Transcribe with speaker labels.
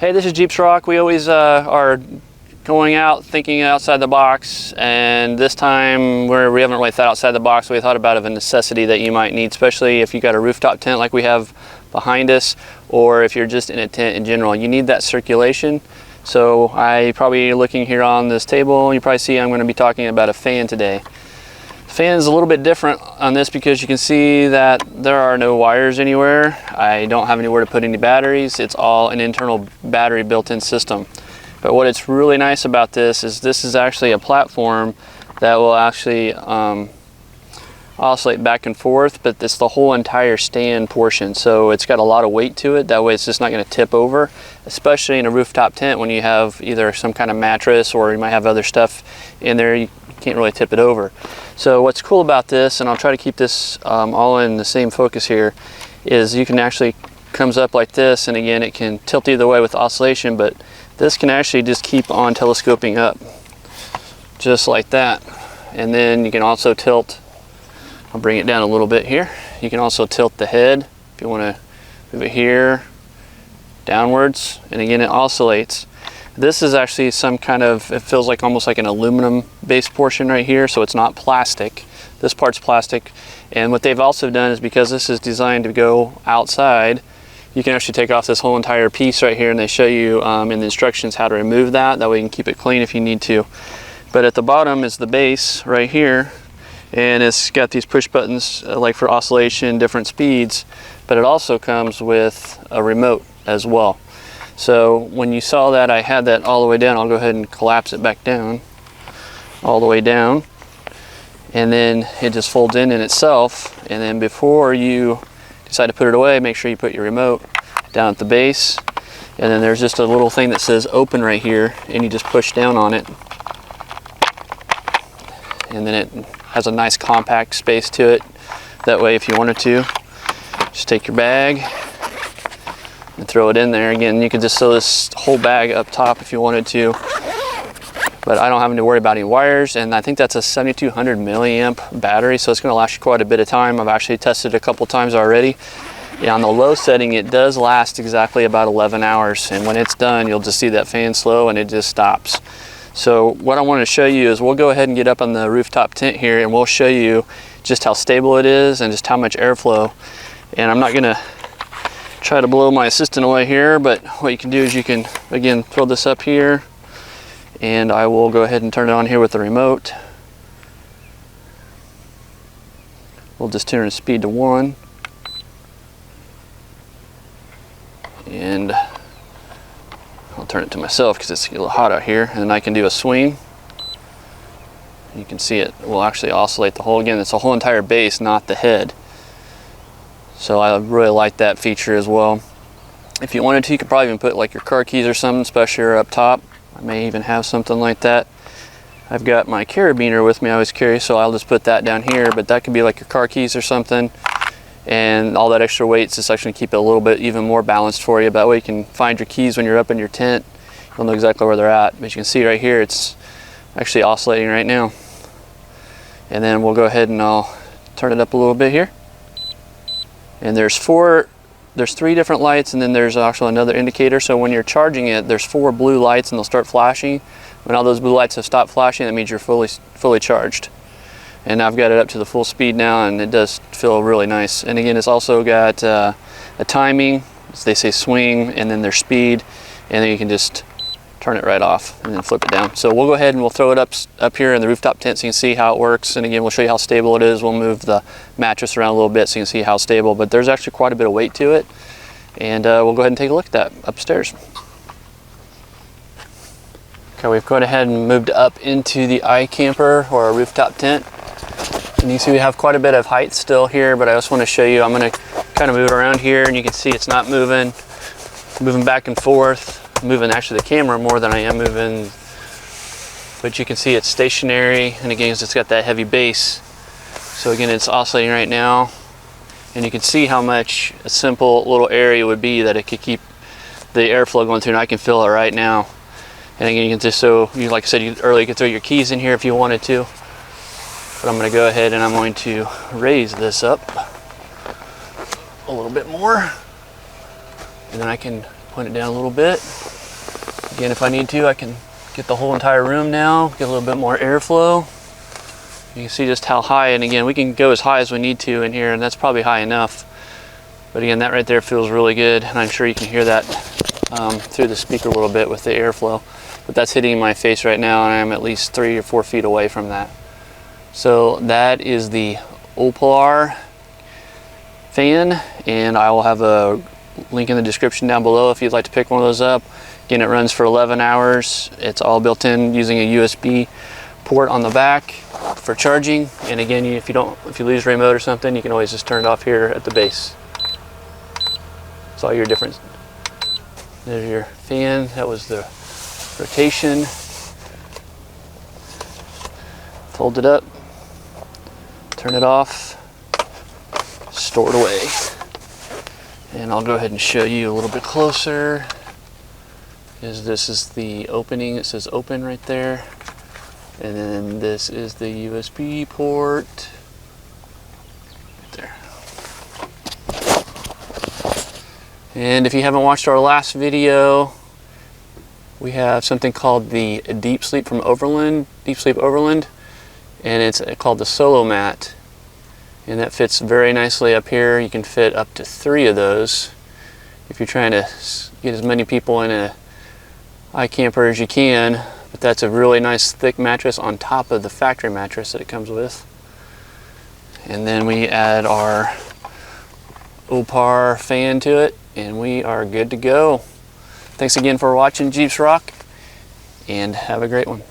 Speaker 1: Hey, this is Jeeps Rock. We always are going out thinking outside the box, and this time we haven't really thought outside the box. We thought about a necessity that you might need, especially if you got a rooftop tent like we have behind us, or if you're just in a tent in general. You need that circulation. So I probably looking here on this table, you probably see I'm going to be talking about a fan today. The fan is a little bit different on this because you can see that there are no wires anywhere. I don't have anywhere to put any batteries. It's all an internal battery built-in system. But what it's really nice about this is actually a platform that will actually oscillate back and forth, but it's the whole entire stand portion. So it's got a lot of weight to it. That way it's just not going to tip over, especially in a rooftop tent when you have either some kind of mattress or you might have other stuff in there. You can't really tip it over. So what's cool about this, and I'll try to keep this all in the same focus here, is you can actually comes up like this, and again it can tilt either way with oscillation, but this can actually just keep on telescoping up just like that. And then you can also tilt, I'll bring it down a little bit here, you can also tilt the head if you want to move it here downwards, and again it oscillates. This is actually some kind of, it feels like almost like an aluminum based portion right here, so it's not plastic. This part's plastic. And what they've also done is, because this is designed to go outside, you can actually take off this whole entire piece right here, and they show you in the instructions how to remove that. That way you can keep it clean if you need to. But at the bottom is the base right here, and it's got these push buttons like for oscillation, different speeds, but it also comes with a remote as well. So when you saw that I had that all the way down, I'll go ahead and collapse it back down, all the way down, and then it just folds in itself. And then before you decide to put it away, make sure you put your remote down at the base, and then there's just a little thing that says open right here, and you just push down on it, and then it has a nice compact space to it. That way if you wanted to, just take your bag and throw it in there. Again, you could just sew this whole bag up top if you wanted to, but I don't have to worry about any wires. And I think that's a 7200 milliamp battery, so it's going to last you quite a bit of time. I've actually tested it a couple times already. Yeah, on the low setting it does last exactly about 11 hours, and when it's done you'll just see that fan slow and it just stops. So what I want to show you is, we'll go ahead and get up on the rooftop tent here and we'll show you just how stable it is and just how much airflow. And I'm not going to try to blow my assistant away here, but what you can do is you can again throw this up here, and I will go ahead and turn it on here with the remote. We'll just turn the speed to 1, and I'll turn it to myself because it's a little hot out here, and then I can do a swing. You can see it will actually oscillate the whole, again it's a whole entire base, not the head. So I really like that feature as well. If you wanted to, you could probably even put like your car keys or something, especially up top. I may even have something like that. I've got my carabiner with me, I always carry, so I'll just put that down here, but that could be like your car keys or something. And all that extra weight is just actually keep it a little bit even more balanced for you. That way you can find your keys when you're up in your tent. You'll know exactly where they're at. But you can see right here, it's actually oscillating right now. And then we'll go ahead and I'll turn it up a little bit here. And there's 3 different lights, and then there's actually another indicator. So when you're charging it, there's 4 blue lights and they'll start flashing. When all those blue lights have stopped flashing, that means you're fully charged. And I've got it up to the full speed now, and it does feel really nice. And again, it's also got a timing, as they say swing, and then their speed, and then you can just turn it right off and then flip it down. So we'll go ahead and we'll throw it up here in the rooftop tent so you can see how it works. And again, we'll show you how stable it is. We'll move the mattress around a little bit so you can see how stable, but there's actually quite a bit of weight to it. And we'll go ahead and take a look at that upstairs. Okay, we've gone ahead and moved up into the iKamper, or a rooftop tent. And you can see we have quite a bit of height still here, but I just want to show you, I'm going to kind of move it around here, and you can see it's not moving back and forth. Moving actually the camera more than I am moving, but you can see it's stationary, and again it's got that heavy base. So again it's oscillating right now, and you can see how much a simple little area would be that it could keep the airflow going through, and I can feel it right now. And again you can just, so you, like I said earlier, you could throw your keys in here if you wanted to, but I'm going to go ahead and I'm going to raise this up a little bit more, and then I can point it down a little bit. Again, if I need to, I can get the whole entire room now, get a little bit more airflow. You can see just how high, and again, we can go as high as we need to in here, and that's probably high enough. But again, that right there feels really good, and I'm sure you can hear that through the speaker a little bit with the airflow. But that's hitting my face right now, and I'm at least 3 or 4 feet away from that. So that is the Opolar fan, and I will have a link in the description down below if you'd like to pick one of those up. Again, it runs for 11 hours. It's all built in using a USB port on the back for charging. And again, if you lose your remote or something, you can always just turn it off here at the base. It's all your different. There's your fan. That was the rotation. Fold it up, turn it off, store it away. And I'll go ahead and show you a little bit closer. This is the opening. It says open right there. And then this is the USB port. Right there. And if you haven't watched our last video, we have something called the Deep Sleep Overland, and it's called the Solo Mat. And that fits very nicely up here. You can fit up to 3 of those if you're trying to get as many people in a iKamper as you can. But that's a really nice thick mattress on top of the factory mattress that it comes with. And then we add our Opolar fan to it, and we are good to go. Thanks again for watching Jeeps Rock, and have a great one.